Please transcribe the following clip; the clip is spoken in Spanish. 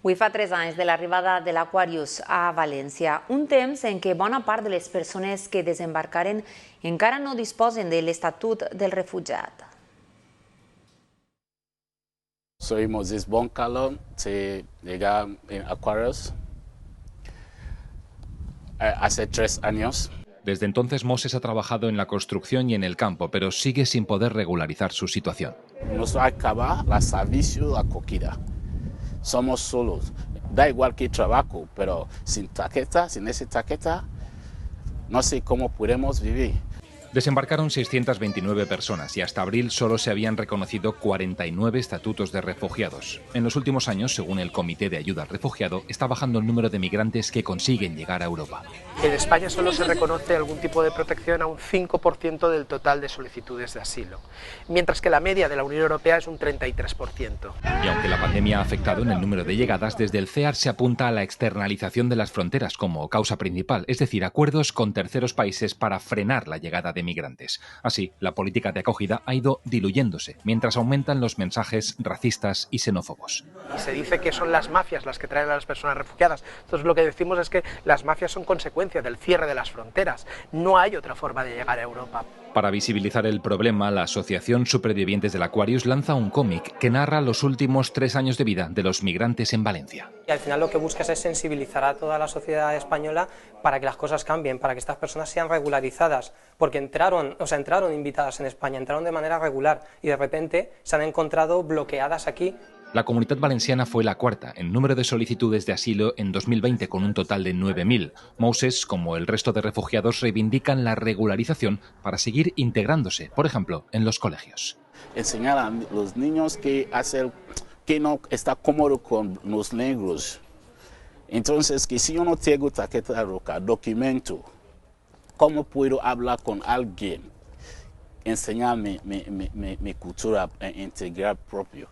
Avui fa 3 anys de l'arribada de l'Aquarius a València, un temps en què bona part de les persones que desembarcaren encara no disposen de l'Estatut del Refugiat. Soy Moses Boncalo, de llegar en Aquarius hace 3 años. Desde entonces Moses ha trabajado en la construcción y en el campo, pero sigue sin poder regularizar su situación. Nos acaba el servicio de acogida. Somos solos. Da igual que trabajo, pero sin esa tarjeta, no sé cómo podemos vivir. Desembarcaron 629 personas y hasta abril solo se habían reconocido 49 estatutos de refugiados. En los últimos años, según el Comité de Ayuda al Refugiado, está bajando el número de migrantes que consiguen llegar a Europa. En España solo se reconoce algún tipo de protección a un 5% del total de solicitudes de asilo, mientras que la media de la Unión Europea es un 33%. Y aunque la pandemia ha afectado en el número de llegadas, desde el CEAR se apunta a la externalización de las fronteras como causa principal, es decir, acuerdos con terceros países para frenar la llegada de migrantes. Así, la política de acogida ha ido diluyéndose, mientras aumentan los mensajes racistas y xenófobos. Y se dice que son las mafias las que traen a las personas refugiadas. Entonces lo que decimos es que las mafias son consecuencia del cierre de las fronteras. No hay otra forma de llegar a Europa. Para visibilizar el problema, la Asociación Supervivientes del Aquarius lanza un cómic que narra los últimos 3 años de vida de los migrantes en Valencia. Y al final lo que buscas es sensibilizar a toda la sociedad española para que las cosas cambien, para que estas personas sean regularizadas, porque entraron invitadas en España, entraron de manera regular y de repente se han encontrado bloqueadas aquí. La Comunitat Valenciana fue la cuarta en número de solicitudes de asilo en 2020, con un total de 9.000. Moses, como el resto de refugiados, reivindican la regularización para seguir integrándose, por ejemplo, en los colegios. Enseñar a los niños que no está cómodo con los negros. Entonces, que si yo no tengo tarjeta roja, documento, ¿cómo puedo hablar con alguien? Enseñar mi cultura, integrar propio.